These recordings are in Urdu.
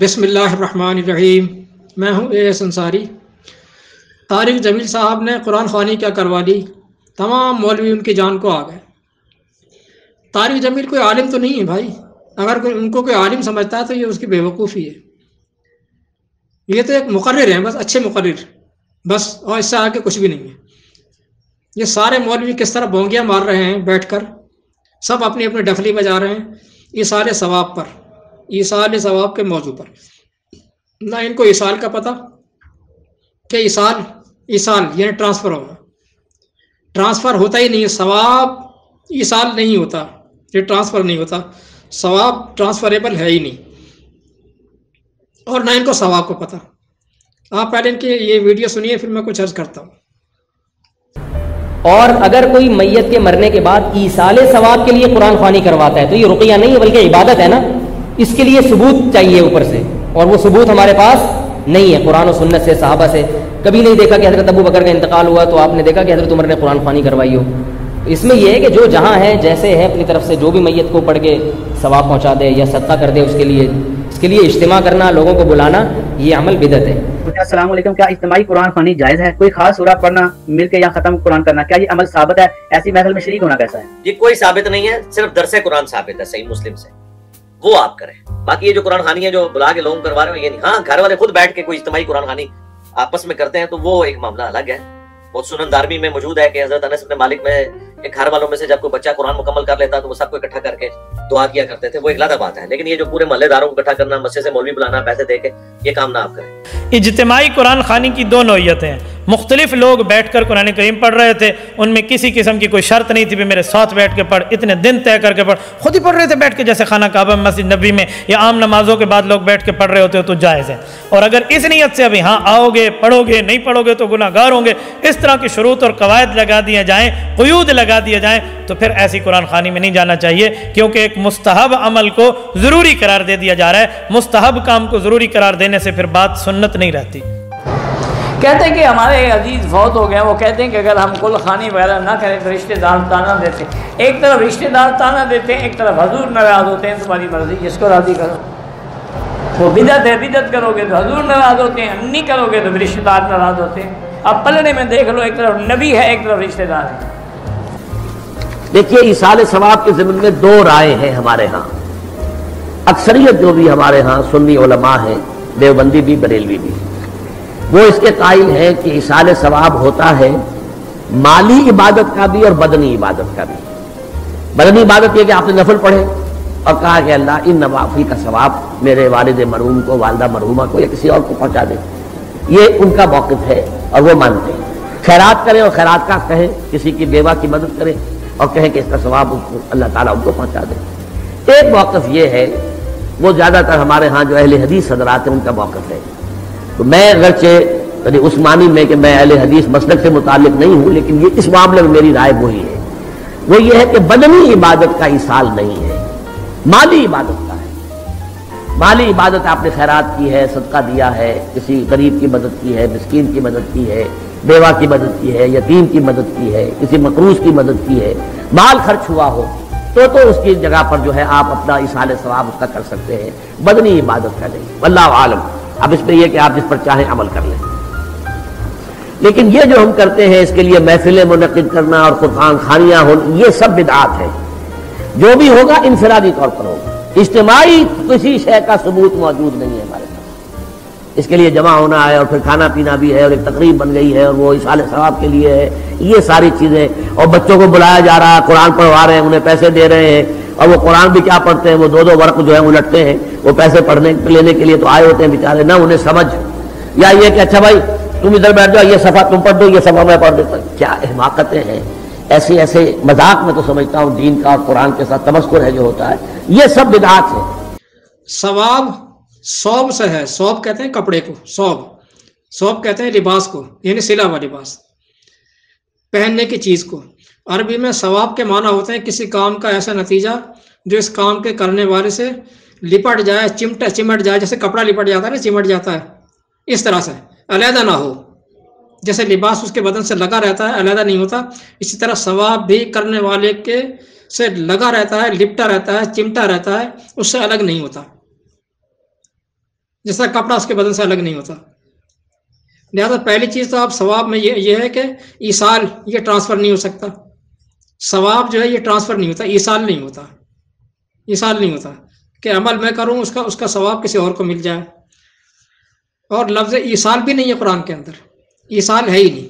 بسم اللہ الرحمن الرحیم۔ میں ہوں اے ایس انصاری۔ طارق جمیل صاحب نے قرآن خوانی کیا کروا لی، تمام مولوی ان کی جان کو آ گئے۔ طارق جمیل کوئی عالم تو نہیں ہے بھائی، اگر ان کو کوئی عالم سمجھتا ہے تو یہ اس کی بے وقوفی ہے۔ یہ تو ایک مقرر ہیں، بس اچھے مقرر بس، اور اس سے آگے کچھ بھی نہیں ہے۔ یہ سارے مولوی کس طرح بونگیاں مار رہے ہیں بیٹھ کر، سب اپنی اپنی ڈفلی بجا رہے ہیں ایصال ثواب پر، ایصال ثواب کے موضوع پر۔ نہ ان کو ایصال کا پتہ کہ ایصال یعنی ٹرانسفر ہونا، ٹرانسفر ہوتا ہی نہیں ہے، ثواب ایصال نہیں ہوتا، یہ ٹرانسفر نہیں ہوتا، ثواب ٹرانسفریبل ہے ہی نہیں، اور نہ ان کو ثواب کو پتہ۔ آپ پہلے ان کی یہ ویڈیو سنیے، پھر میں کچھ عرض کرتا ہوں۔ اور اگر کوئی میت کے مرنے کے بعد ایصال ثواب کے لیے قرآن خوانی کرواتا ہے تو یہ رقیہ نہیں ہے بلکہ عبادت ہے نا، اس کے لیے ثبوت چاہیے اوپر سے، اور وہ ثبوت ہمارے پاس نہیں ہے قرآن و سنت سے، صحابہ سے کبھی نہیں دیکھا کہ حضرت ابو بکر کا انتقال ہوا تو آپ نے دیکھا کہ حضرت عمر نے قرآن خوانی کروائی ہو۔ اس میں یہ ہے کہ جو جہاں ہے جیسے ہے اپنی طرف سے جو بھی میت کو پڑھ کے ثواب پہنچا دے یا صدقہ کر دے، اس کے لیے اجتماع کرنا، لوگوں کو بلانا، یہ عمل بدعت ہے۔ السلام علیکم، کیا اجتماعی قرآن خوانی جائز ہے؟ کوئی خاص سورہ پڑھنا، مل کے یا ختم قرآن کرنا، کیا یہ عمل ثابت ہے؟ ایسی محفل میں شریک ہونا کیسا ہے؟ یہ کوئی ثابت نہیں ہے، صرف درس قرآن ثابت ہے صحیح مسلم سے، وہ آپ کریں۔ باقی یہ جو قرآن خوانی ہے جو بلا کے لوگوں کروا رہے ہیں یہ نہیں۔ ہاں گھر والے خود بیٹھ کے کوئی اجتماعی قرآن خوانی آپس میں کرتے ہیں تو وہ ایک معاملہ الگ ہے۔ وہ سنن دارمی میں موجود ہے کہ حضرت انس بن مالک میں ایک گھر والوں میں سے جب کوئی بچہ قرآن مکمل کر لیتا تو وہ سب کو اکٹھا کر کے دعا کیا کرتے تھے، وہ ایک علیحدہ بات ہے۔ لیکن یہ جو پورے محلے داروں کو اکٹھا کرنا، مسجد سے مولوی بلانا پیسے دے کے، یہ کام نہ آپ کریں۔ اجتماعی قرآن خوانی کی دو نوعیتیں ہیں، مختلف لوگ بیٹھ کر قرآن کریم پڑھ رہے تھے، ان میں کسی قسم کی کوئی شرط نہیں تھی کہ میرے ساتھ بیٹھ کے پڑھ، اتنے دن طے کر کے پڑھ، خود ہی پڑھ رہے تھے بیٹھ کے، جیسے خانہ کعبہ میں، مسجد نبوی میں، یا عام نمازوں کے بعد لوگ بیٹھ کے پڑھ رہے ہوتے ہو تو جائز ہے۔ اور اگر اس نیت سے ابھی ہاں آؤ گے پڑھو گے، نہیں پڑھو گے تو گناہ گار ہوں گے، اس طرح کی شروط اور قواعد لگا دیے جائیں، قیود لگا دیے جائیں، تو پھر ایسی قرآن خوانی میں نہیں جانا چاہیے، کیونکہ ایک مستحب عمل کو ضروری قرار دے دیا جا رہا ہے۔ مستحب کام کو ضروری قرار دینے سے پھر بات سنت نہیں رہتی۔ کہتے ہیں کہ ہمارے عزیز فوت ہو گئے، وہ کہتے ہیں کہ اگر ہم کل خوانی وغیرہ نہ کریں تو رشتہ دار تانا دیتے ہیں، ایک طرف رشتہ دار تانا دیتے ہیں، ایک طرف حضور ناراض ہوتے ہیں، تمہاری مرضی جس کو راضی کرو۔ وہ بدعت ہے، بدعت کرو گے تو حضور ناراض ہوتے ہیں، نہیں کرو گے تو رشتہ دار ناراض ہوتے ہیں۔ اب پلڑے میں دیکھ لو، ایک طرف نبی ہے، ایک طرف رشتہ دار ہے۔ دیکھیے ایصال ثواب کے ضمن میں دو رائے ہیں ہمارے ہاں۔ اکثریت جو بھی ہمارے ہاں سنی علماء ہیں، دیوبندی بھی بریلوی بھی، وہ اس کے قائل ہیں کہ ایصال ثواب ہوتا ہے مالی عبادت کا بھی اور بدنی عبادت کا بھی۔ بدنی عبادت یہ کہ آپ نے نفل پڑھے اور کہا کہ اللہ ان نوافل کا ثواب میرے والد مرحوم کو، والدہ مرحومہ کو یا کسی اور کو پہنچا دے، یہ ان کا موقف ہے اور وہ مانتے ہیں۔ خیرات کریں اور خیرات کا کہیں، کسی کی بیوہ کی مدد کریں اور کہیں کہ اس کا ثواب اللہ تعالیٰ ان کو پہنچا دے۔ ایک موقف یہ ہے، وہ زیادہ تر ہمارے ہاں جو اہل حدیث حضرات ہیں ان کا موقف ہے۔ تو میں اگرچہ یعنی اس معنی میں کہ میں اہل حدیث مسلک سے متعلق نہیں ہوں، لیکن یہ اس معاملے میں میری رائے وہی ہے، وہ یہ ہے کہ بدنی عبادت کا ایصال نہیں ہے، مالی عبادت کا ہے۔ مالی عبادت آپ نے خیرات کی ہے، صدقہ دیا ہے، کسی غریب کی مدد کی ہے، مسکین کی مدد کی ہے، بیوہ کی مدد کی ہے، یتیم کی مدد کی ہے، کسی مقروض کی مدد کی ہے، مال خرچ ہوا ہو تو اس کی جگہ پر جو ہے آپ اپنا ایصال ثواب اس کا کر سکتے ہیں، بدنی عبادت کا نہیں۔ واللہ عالم۔ اب اس میں یہ کہ آپ جس پر چاہیں عمل کر لیں، لیکن یہ جو ہم کرتے ہیں اس کے لیے محفلیں منعقد کرنا اور قرآن خوانیاں ہوں، یہ سب بدعات ہے۔ جو بھی ہوگا انفرادی طور پر ہوگا، اجتماعی کسی شے کا ثبوت موجود نہیں ہے ہمارے پاس۔ اس کے لیے جمع ہونا ہے اور پھر کھانا پینا بھی ہے اور ایک تقریب بن گئی ہے اور وہ ایصال ثواب کے لیے ہے، یہ ساری چیزیں، اور بچوں کو بلایا جا رہا ہے، قرآن پڑھوا رہے ہیں، انہیں پیسے دے رہے ہیں، اور وہ قرآن بھی کیا پڑھتے ہیں، وہ دو ورق جو ہے الٹتے ہیں، وہ پیسے پڑھنے لینے کے لیے تو آئے ہوتے ہیں بیچارے، نہ انہیں سمجھ، یا یہ کہ اچھا بھائی تم ادھر بیٹھ جاؤ، یہ صفحہ تم پڑھ دو، یہ صفحہ میں پڑھ دیتا ہوں۔ کیا حماقتیں ہیں ایسے مذاق میں تو سمجھتا ہوں دین کا اور قرآن کے ساتھ تمسخر ہے جو ہوتا ہے، یہ سب بدعات ہے۔ ثواب صوب سے ہے، صوب کہتے ہیں کپڑے کو، صوب کہتے ہیں لباس کو، یعنی سلا ہوا لباس، پہننے کی چیز کو۔ عربی میں ثواب کے معنی ہوتے ہیں کسی کام کا ایسا نتیجہ جو اس کام کے کرنے والے سے لپٹ جائے، چمٹ جائے، جیسے کپڑا لپٹ جاتا ہے نا، چمٹ جاتا ہے، اس طرح سے علیحدہ نہ ہو، جیسے لباس اس کے بدن سے لگا رہتا ہے، علیحدہ نہیں ہوتا، اسی طرح ثواب بھی کرنے والے کے سے لگا رہتا ہے، لپٹا رہتا ہے، چمٹا رہتا ہے، اس سے الگ نہیں ہوتا۔ جس طرح کپڑا اس کے بدن سے الگ نہیں ہوتا. لہٰذا پہلی چیز تو آپ ثواب میں یہ ہے کہ ایصال یہ ٹرانسفر نہیں ہو سکتا. ثواب جو ہے یہ ٹرانسفر نہیں ہوتا، ایصال نہیں ہوتا. ایصال نہیں ہوتا کہ عمل میں کروں اس کا ثواب کسی اور کو مل جائے. اور لفظ ایصال بھی نہیں ہے قرآن کے اندر، ایصال ہے ہی نہیں.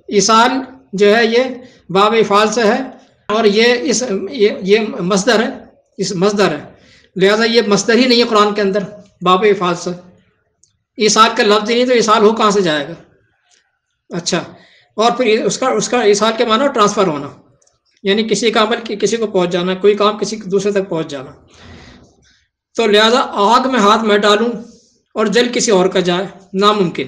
ایصال جو ہے یہ باب افعال سے ہے اور یہ مصدر ہے، اس مصدر ہے. لہذا یہ مصدر ہی نہیں ہے قرآن کے اندر باب افعال سے. ایصال کا لفظ ہی نہیں تو ایصال ہو کہاں سے جائے گا؟ اچھا، اور پھر اس کا ایصال کے معنی ٹرانسفر ہونا، یعنی کسی کا عمل کسی کو پہنچ جانا، کوئی کام کسی دوسرے تک پہنچ جانا. تو لہذا آگ میں ہاتھ میں ڈالوں اور جل کسی اور کا جائے، ناممکن.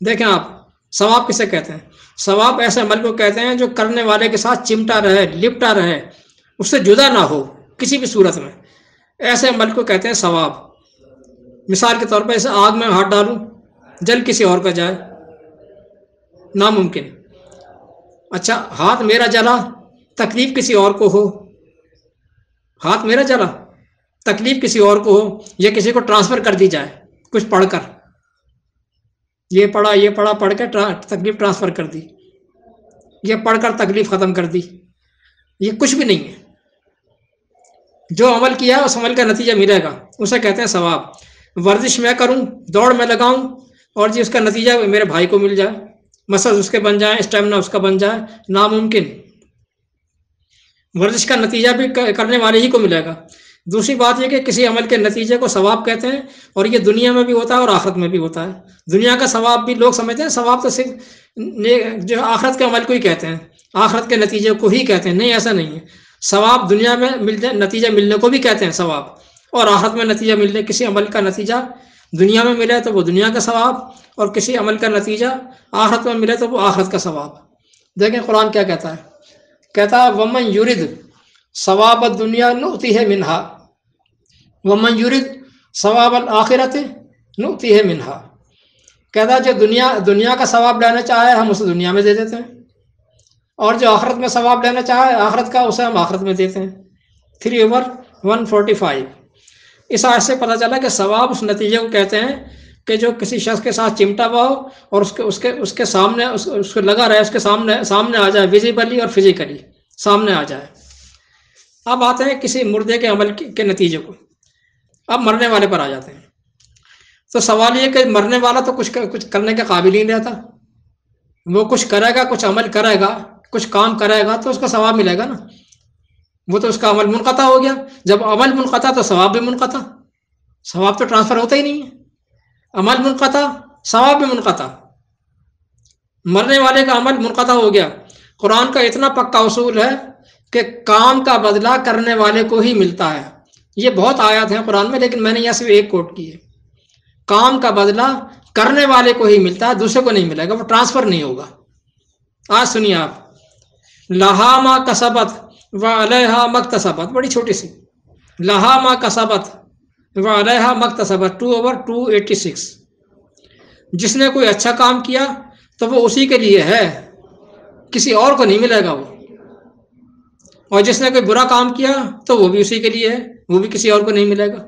دیکھیں آپ، ثواب کسے کہتے ہیں؟ ثواب ایسے عمل کو کہتے ہیں جو کرنے والے کے ساتھ چمٹا رہے، لپٹا رہے، اس سے جدا نہ ہو کسی بھی صورت میں. ایسے عمل کو کہتے ہیں ثواب. مثال کے طور پر اسے آگ میں ہاتھ ڈالوں، جل کسی اور کا جائے، ناممکن. اچھا، ہاتھ میرا جلا، تکلیف کسی اور کو ہو. ہاتھ میرا جلا، تکلیف کسی اور کو ہو، یا کسی کو ٹرانسفر کر دی جائے کچھ پڑھ کر، یہ پڑھا پڑھ کے تکلیف ٹرانسفر کر دی، یہ پڑھ کر تکلیف ختم کر دی. یہ کچھ بھی نہیں ہے. جو عمل کیا اس عمل کا نتیجہ ملے گا، اسے کہتے ہیں ثواب. ورزش میں کروں، دوڑ میں لگاؤں اور جی اس کا نتیجہ میرے بھائی کو مل جائے، مسلز اس کے بن جائیں، اسٹیمنا اس کا بن جائے، ناممکن. ورزش کا نتیجہ بھی کرنے والے ہی کو ملے گا. دوسری بات یہ کہ کسی عمل کے نتیجے کو ثواب کہتے ہیں، اور یہ دنیا میں بھی ہوتا ہے اور آخرت میں بھی ہوتا ہے. دنیا کا ثواب بھی لوگ سمجھتے ہیں ثواب تو صرف جو آخرت کے عمل کو ہی کہتے ہیں، آخرت کے نتیجے کو ہی کہتے ہیں. نہیں، ایسا نہیں ہے. ثواب دنیا میں نتیجہ ملنے کو بھی کہتے ہیں ثواب، اور آخرت میں نتیجہ ملنے، کسی عمل کا نتیجہ دنیا میں ملے تو وہ دنیا کا ثواب، اور کسی عمل کا نتیجہ آخرت میں ملے تو وہ آخرت کا ثواب. دیکھیں قرآن کیا کہتا ہے. کہتا ہے ومن یرد ثواب الدنیا نؤتیہ منہا ومن یرد ثواب الآخرت نؤتیہ منہا. کہتا ہے جو دنیا کا ثواب لینا چاہے ہم اسے دنیا میں دے دیتے ہیں، اور جو آخرت میں ثواب لینا چاہے آخرت کا اسے ہم آخرت میں دیتے ہیں. 3/145. اس آیت سے پتہ چلا کہ ثواب اس نتیجے کو کہتے ہیں کہ جو کسی شخص کے ساتھ چمٹا ہوا ہو اور اس کے سامنے اس کو لگا رہے، اس کے سامنے آ جائے، ویزیبلی اور فزیکلی سامنے آ جائے. اب آتے ہیں کسی مردے کے عمل کے نتیجے کو. اب مرنے والے پر آ جاتے ہیں. تو سوال یہ کہ مرنے والا تو کچھ کرنے کے قابل ہی نہیں رہتا. وہ کچھ کرے گا، کچھ عمل کرے گا، کچھ کام کرے گا تو اس کا ثواب ملے گا نا. وہ تو اس کا عمل منقطع ہو گیا. جب عمل منقطع تو ثواب بھی منقطع. ثواب تو ٹرانسفر ہوتا ہی نہیں ہے. عمل منقطع، ثواب بھی منقطع. مرنے والے کا عمل منقطع ہو گیا. قرآن کا اتنا پکا اصول ہے کہ کام کا بدلہ کرنے والے کو ہی ملتا ہے. یہ بہت آیات ہیں قرآن میں، لیکن میں نے یہاں صرف ایک کوٹ کی ہے. کام کا بدلہ کرنے والے کو ہی ملتا ہے، دوسرے کو نہیں ملے گا، وہ ٹرانسفر نہیں ہوگا. آج سنیے آپ، لہا ما کسبت وعلیہا مکتسبت، بڑی چھوٹی سی، لہا ما کسبت وعلیہا مکتسبت 2/286. جس نے کوئی اچھا کام کیا تو وہ اسی کے لیے ہے، کسی اور کو نہیں ملے گا وہ. اور جس نے کوئی برا کام کیا تو وہ بھی اسی کے لیے ہے، وہ بھی کسی اور کو نہیں ملے گا.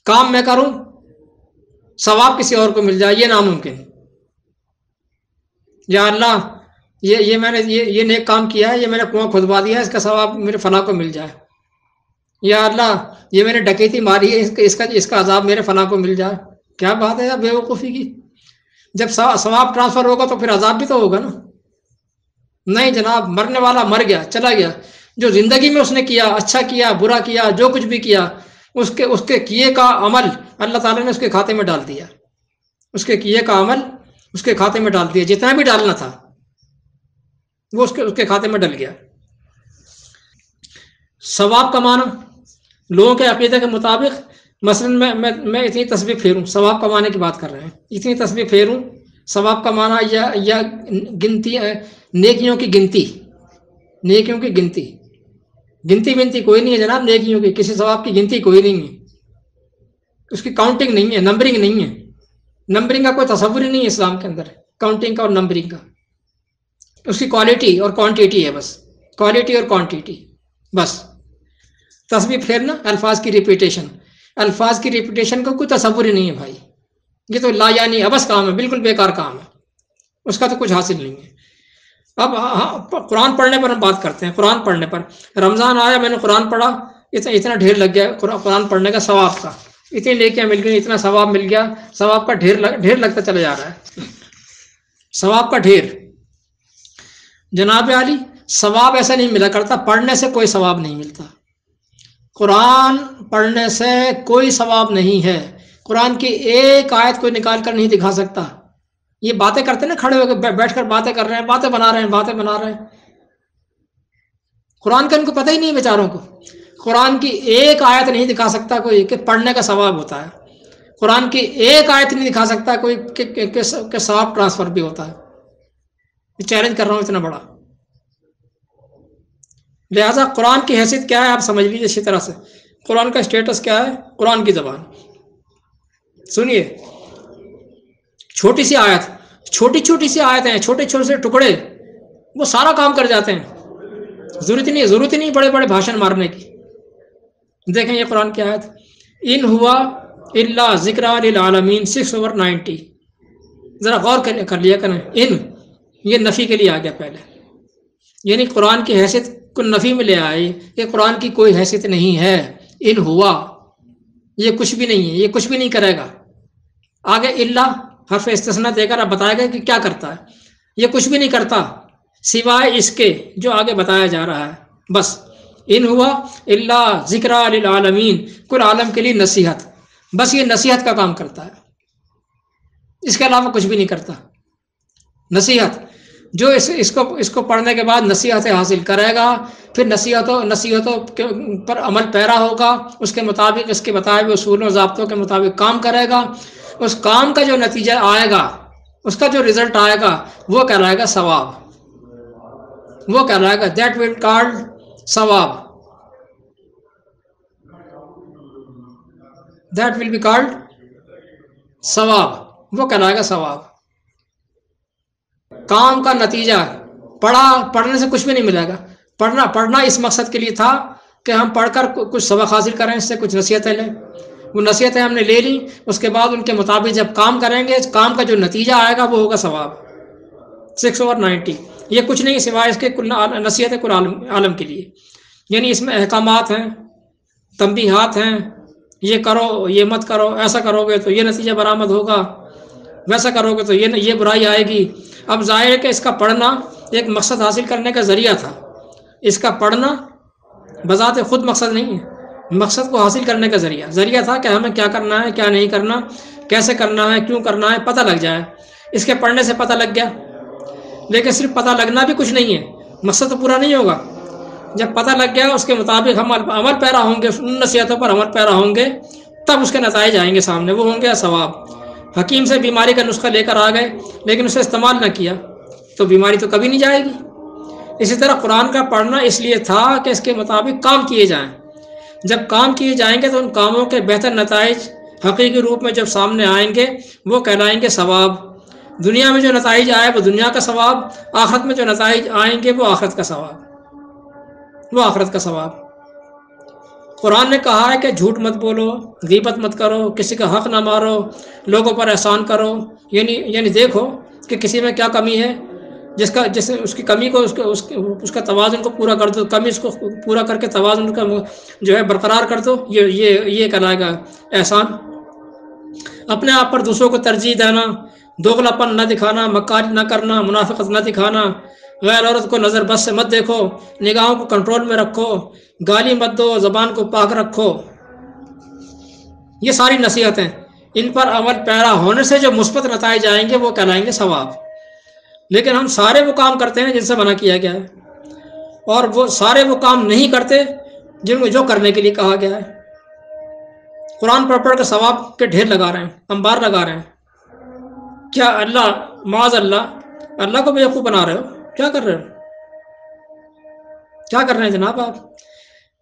کام میں کروں، ثواب کسی اور کو مل جائے، یہ ناممکن. یا اللہ یہ میں نے یہ نیک کام کیا ہے، یہ میں نے کنواں کھدوا دیا ہے، اس کا ثواب میرے فلاں کو مل جائے. یا اللہ یہ میں نے ڈکیتی ماری ہے، اس کا عذاب میرے فلاں کو مل جائے. کیا بات ہے بے وقوفی کی. جب ثواب ٹرانسفر ہوگا تو پھر عذاب بھی تو ہوگا نا. نہیں جناب، مرنے والا مر گیا، چلا گیا. جو زندگی میں اس نے کیا، اچھا کیا، برا کیا، جو کچھ بھی کیا، اس کے کیے کا عمل اللہ تعالیٰ نے اس کے کھاتے میں ڈال دیا. اس کے کیے کا عمل اس کے کھاتے میں ڈال دیا. جتنا بھی ڈالنا تھا وہ اس کے کھاتے میں ڈل گیا. ثواب کا معنی لوگوں کے عقیدے کے مطابق، مثلا میں اتنی تسبیح پھیروں، ثواب کمانے کی بات کر رہے ہیں، اتنی تسبیح پھیروں، ثواب کا معنی یا گنتی، نیکیوں کی گنتی. نیکیوں کی گنتی کوئی نہیں ہے جناب. نیکیوں کی کسی ثواب کی گنتی کوئی نہیں ہے. اس کی کاؤنٹنگ نہیں ہے، نمبرنگ نہیں ہے. نمبرنگ کا کوئی تصور ہی نہیں ہے اسلام کے اندر، کاؤنٹنگ کا اور نمبرنگ کا. اس کی کوالٹی اور کوانٹیٹی ہے، بس کوالٹی اور کوانٹیٹی بس. تسبیح پھیرنا، الفاظ کی ریپیٹیشن. الفاظ کی ریپیٹیشن کا کوئی تصور ہی نہیں ہے بھائی، یہ تو لا یعنی ابس کام ہے، بالکل بیکار کام ہے، اس کا تو کچھ حاصل نہیں ہے۔ اب قرآن پڑھنے پر ہم بات کرتے ہیں، قرآن پڑھنے پر۔ رمضان آیا، میں نے قرآن پڑھا، اتنا ڈھیر لگ گیا قرآن پڑھنے کا ثواب کا، اتنی نیکیاں مل گئی، اتنا ثواب مل گیا، ثواب کا ڈھیر لگتا چلا جا رہا ہے، ثواب کا ڈھیر۔ جناب عالی، ثواب ایسا نہیں ملا کرتا، پڑھنے سے کوئی ثواب نہیں ملتا، قرآن پڑھنے سے کوئی ثواب نہیں ہے۔ قرآن کی ایک آیت کوئی نکال کر نہیں دکھا سکتا۔ یہ باتیں کرتے نا، کھڑے ہو کے بیٹھ کر باتیں کر رہے ہیں، باتیں بنا رہے ہیں، قرآن کا ان کو پتہ ہی نہیں بیچاروں کو۔ قرآن کی ایک آیت نہیں دکھا سکتا کوئی کہ پڑھنے کا ثواب ہوتا ہے، قرآن کی ایک آیت نہیں دکھا سکتا کوئی کہ ثواب ٹرانسفر بھی ہوتا ہے۔ یہ چیلنج کر رہا ہوں اتنا بڑا۔ لہٰذا قرآن کی حیثیت کیا ہے آپ سمجھ لیجیے اسی طرح سے، قرآن کا اسٹیٹس کیا ہے، قرآن کی زبان۔ سنیے، چھوٹی سی آیت، چھوٹی سی آیتیں، چھوٹے سے ٹکڑے، وہ سارا کام کر جاتے ہیں۔ ضرورت نہیں بڑے بڑے بھاشن مارنے کی۔ دیکھیں یہ قرآن کی آیت، ان ہوا الا ذکر للعالمین 6/90۔ ذرا غور کر لیا کریں، ان یہ نفی کے لیے آ گیا پہلے، یعنی قرآن کی حیثیت کو نفی میں لے آئے کہ قرآن کی کوئی حیثیت نہیں ہے۔ ان ہوا، یہ کچھ بھی نہیں ہے، یہ کچھ بھی نہیں کرے گا۔ آگے الا حرف استثناء دے کر اب بتایا گیا کہ کیا کرتا ہے، یہ کچھ بھی نہیں کرتا سوائے اس کے جو آگے بتایا جا رہا ہے، بس۔ ان ہوا الا ذکر للعالمین، کل عالم کے لیے نصیحت، بس یہ نصیحت کا کام کرتا ہے، اس کے علاوہ کچھ بھی نہیں کرتا۔ نصیحت، جو اس کو پڑھنے کے بعد نصیحتیں حاصل کرے گا، پھر نصیحتوں پر عمل پیرا ہوگا، اس کے مطابق اس کے بتائے ہوئے اصولوں و ضابطوں کے مطابق کام کرے گا، اس کام کا جو نتیجہ آئے گا، اس کا جو رزلٹ آئے گا، وہ کہلائے گا ثواب، وہ کہلائے گا دیٹ ول کالڈ ثواب، دیٹ ول بی کالڈ ثواب، وہ کہلائے گا ثواب۔ کام کا نتیجہ، پڑھنے سے کچھ بھی نہیں ملے گا۔ پڑھنا اس مقصد کے لیے تھا کہ ہم پڑھ کر کچھ سبق حاصل کریں، اس سے کچھ نصیحتیں لیں، وہ نصیحتیں ہم نے لے لی، اس کے بعد ان کے مطابق جب کام کریں گے، کام کا جو نتیجہ آئے گا وہ ہوگا ثواب۔ 6/90، یہ کچھ نہیں سوائے اس کے نصیحت کل عالم کے لیے، یعنی اس میں احکامات ہیں، تنبیہات ہیں، یہ کرو، یہ مت کرو، ایسا کرو گے تو یہ نتیجہ برآمد ہوگا، ویسا کرو گے تو یہ برائی آئے گی۔ اب ظاہر ہے کہ اس کا پڑھنا ایک مقصد حاصل کرنے کا ذریعہ تھا، اس کا پڑھنا بذات خود مقصد نہیں ہے، مقصد کو حاصل کرنے کا ذریعہ تھا کہ ہمیں کیا کرنا ہے، کیا نہیں کرنا، کیسے کرنا ہے، کیوں کرنا ہے، پتہ لگ جائے۔ اس کے پڑھنے سے پتہ لگ گیا، لیکن صرف پتہ لگنا بھی کچھ نہیں ہے، مقصد تو پورا نہیں ہوگا۔ جب پتہ لگ گیا، اس کے مطابق ہم عمل پیرا ہوں گے، ان نصیحتوں پر عمل پیرا ہوں گے، تب اس کے نتائج آئیں گے سامنے، وہ ہوں گے ثواب۔ حکیم سے بیماری کا نسخہ لے کر آ گئے لیکن اسے استعمال نہ کیا تو بیماری تو کبھی نہیں جائے گی۔ اسی طرح قرآن کا پڑھنا اس لیے تھا کہ اس کے مطابق کام کیے جائیں، جب کام کیے جائیں گے تو ان کاموں کے بہتر نتائج حقیقی روپ میں جب سامنے آئیں گے وہ کہلائیں گے ثواب۔ دنیا میں جو نتائج آئے وہ دنیا کا ثواب، آخرت میں جو نتائج آئیں گے وہ آخرت کا ثواب، وہ آخرت کا ثواب۔ قرآن نے کہا ہے کہ جھوٹ مت بولو، غیبت مت کرو، کسی کا حق نہ مارو، لوگوں پر احسان کرو، یعنی دیکھو کہ کسی میں کیا کمی ہے، اس کی کمی کو اس کا توازن کو پورا کر دو، کمی اس کو پورا کر کے توازن کا جو ہے برقرار کر دو، یہ کہلائے گا احسان۔ اپنے آپ پر دوسروں کو ترجیح دینا، دوغلا پن نہ دکھانا، مکاری نہ کرنا، منافقت نہ دکھانا، غیر عورت کو نظر بس سے مت دیکھو، نگاہوں کو کنٹرول میں رکھو، گالی مت دو، زبان کو پاک رکھو۔ یہ ساری نصیحتیں، ان پر عمل پیرا ہونے سے جو مثبت نتائج آئیں گے وہ کہلائیں گے ثواب۔ لیکن ہم سارے وہ کام کرتے ہیں جن سے منع کیا گیا ہے، اور وہ سارے وہ کام نہیں کرتے جن کو جو کرنے کے لیے کہا گیا ہے۔ قرآن پڑھ کر ثواب کے ڈھیر لگا رہے ہیں، انبار لگا رہے ہیں۔ کیا معاذ اللہ کو بیوقوف بنا رہے ہو؟ کیا کر رہے ہیں جناب آپ؟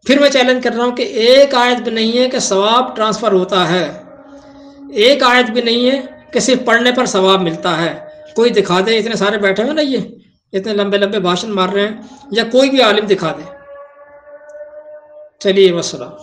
پھر میں چیلنج کر رہا ہوں کہ ایک آیت بھی نہیں ہے کہ ثواب ٹرانسفر ہوتا ہے، ایک آیت بھی نہیں ہے کہ صرف پڑھنے پر ثواب ملتا ہے۔ کوئی دکھا دے، اتنے سارے بیٹھے ہوئے نا، یہ اتنے لمبے لمبے بھاشن مار رہے ہیں، یا کوئی بھی عالم دکھا دے۔ چلیے والسلام۔